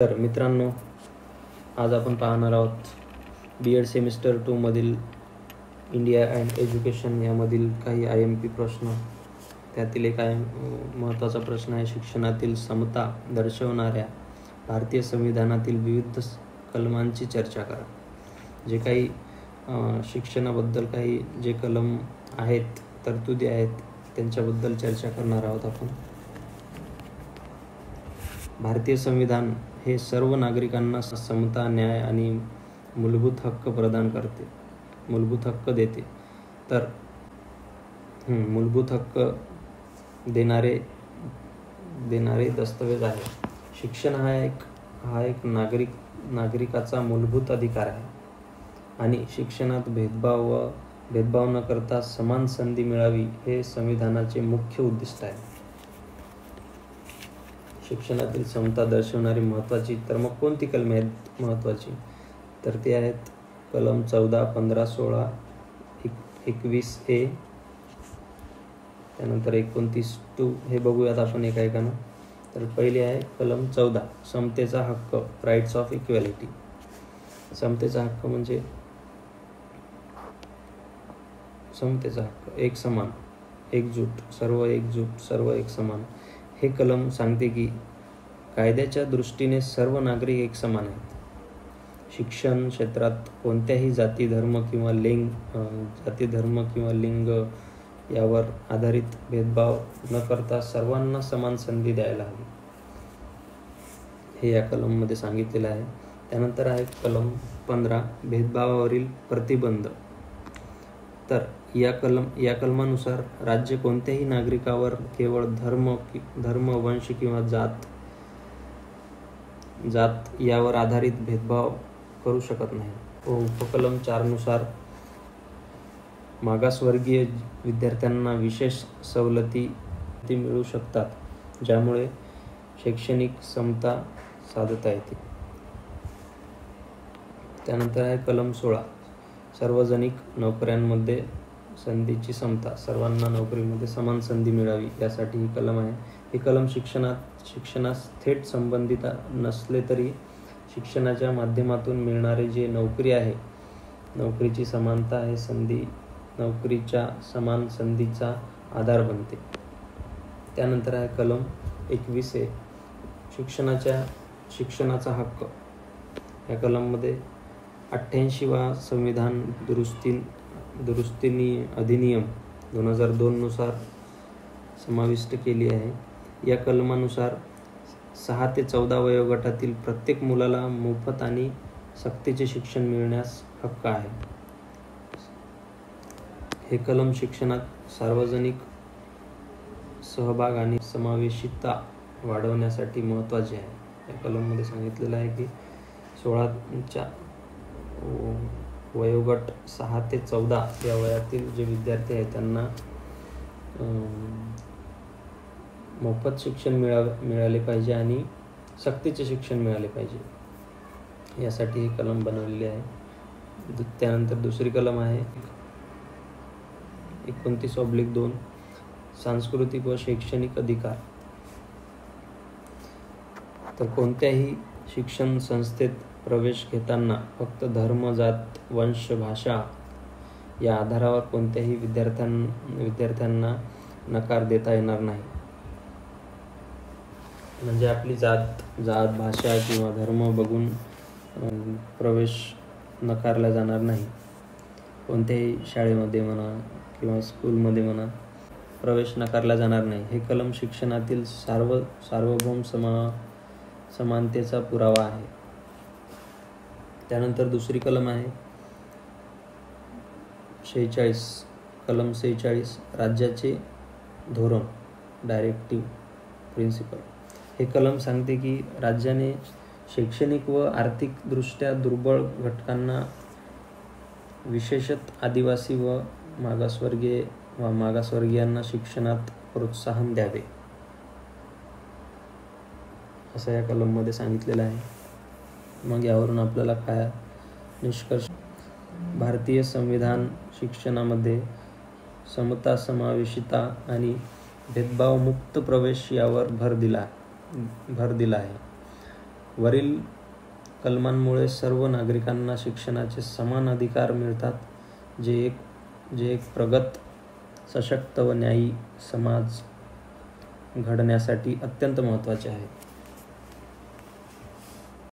तर मित्रांनो, आज आपण पाहणार आहोत B.Ed सेमिस्टर 2 मधील इंडिया अँड एज्युकेशन यामधील काही IMP प्रश्न. त्यातील एक महत्त्वाचा प्रश्न आहे, शिक्षणातील समता दर्शवणाऱ्या भारतीय संविधानातील विविध कलमांची चर्चा करा. जे काही शिक्षणाबद्दल काही जे कलम आहेत, तरतुदी आहेत, त्यांच्याबद्दल चर्चा करणार आहोत आपण. भारतीय संविधान हे सर्व नागरिकांना समता, न्याय आणि मूलभूत हक्क प्रदान करते, मूलभूत हक्क देते. तर मूलभूत हक्क देणारे दस्तऐवज आहे. शिक्षण हा एक नागरिकाचा मूलभूत अधिकार आहे आणि शिक्षणात भेदभाव न करता समान संधी मिळावी हे संविधानाचे मुख्य उद्दिष्ट आहे. शिक्षणातील समता दर्शवणारी महत्त्वाची, तर मग कोणती कलमे आहेत महत्त्वाची? तर ते आहेत कलम 14, 15, 16, 21A, त्यानंतर 29(2). हे बघूयात आपण एकाएकानं. तर पहिली आहे कलम 14, समतेचा हक्क, राईट्स ऑफ इक्वॅलिटी. समतेचा हक्क म्हणजे समतेचा हक्क, एक समान, सर्व एक समान. हे कलम सांगते की कायद्याच्या दृष्टीने सर्व नागरिक एक समान आहेत. शिक्षण क्षेत्रात कोणत्याही जाती धर्म किंवा लिंग यावर आधारित भेदभाव न करता सर्वांना समान संधी द्यायला हवी, हे या कलममध्ये सांगितलेलं आहे. त्यानंतर आहे कलम 15, भेदभावावरील प्रतिबंध. तर या कलमानुसार राज्य कोणत्याही नागरिकावर केवळ धर्म, वंश किंवा जात यावर आधारित भेदभाव करू शकत नाही. उपकलम 4 नुसार मागासवर्गीय विद्यार्थ्यांना विशेष सवलती मिळू शकतात, ज्यामुळे शैक्षणिक समता साधता येते. त्यानंतर आहे कलम 16, सार्वजनिक नोकऱ्यांमध्ये संधीची समता, सर्वांना नोकरीमध्ये समान संधी मिळावी यासाठी ही कलम आहे. हे कलम शिक्षणास थेट संबंधित नसले तरी शिक्षणाच्या माध्यमातून मिळणारे जे नोकरी आहे, नोकरीची समानता आहे संधी, नोकरीच्या समान संधीचा आधार बनते. त्यानंतर आहे कलम 21A, शिक्षणाचा हक्क. या कलममध्ये 88वा संविधान दुरुस्ती अधिनियम 2002 नुसार समाविष्ट केली आहे. या कलमानुसार 6 ते 14 वयोगटातील प्रत्येक मुलाला मोफत आणि सक्तीचे शिक्षण मिळण्यास हक्क आहे. हे कलम शिक्षणात सार्वजनिक सहभाग आणि समावेशिता वाढवण्यासाठी महत्त्वाचे आहे. या कलममध्ये सांगितलेलं आहे की 16च्या वयोगट 6 ते 14 या वयातील जे विद्यार्थी आहेत त्यांना मोफत शिक्षण मिळाले पाहिजे आणि सक्तीचे शिक्षण मिळाले पाहिजे, यासाठी ही कलम बनवलेली आहे. त्यानंतर दुसरी कलम आहे 29/2, सांस्कृतिक व शैक्षणिक अधिकार. तर कोणत्याही शिक्षण संस्थेत प्रवेश घेताना फक्त धर्म, जात, वंश, भाषा या आधारावर कोणत्याही विद्यार्थ्यांना नकार देता येणार नाही. म्हणजे आपली जात, भाषा किंवा धर्म बघून प्रवेश नकारला जाणार नाही. कोणत्याही शाळेमध्ये म्हणा किंवा स्कूलमध्ये म्हणा प्रवेश नकारला जाणार नाही. हे कलम शिक्षणातील सार्वभौम समानतेचा पुरावा आहे. त्यानंतर दुसरी कलम आहे 46, कलम 46, राज्याचे धोरण, डायरेक्टिव्ह प्रिन्सिपल. हे कलम सांगते की राज्याने शैक्षणिक व आर्थिकदृष्ट्या दुर्बळ घटकांना, विशेषतः आदिवासी व मागासवर्गीयांना शिक्षणात प्रोत्साहन द्यावे, असं या कलममध्ये सांगितलेलं आहे. मग यावरून आपल्याला काय निष्कर्ष? भारतीय संविधान शिक्षणामध्ये समता, समावेशिता आणि भेदभावमुक्त प्रवेश यावर भर दिला आहे. वरील कलमांमुळे सर्व नागरिकांना शिक्षणाचे समान अधिकार मिळतात, जे एक प्रगत, सशक्त व न्यायी समाज घडण्यासाठी अत्यंत महत्त्वाचे आहे.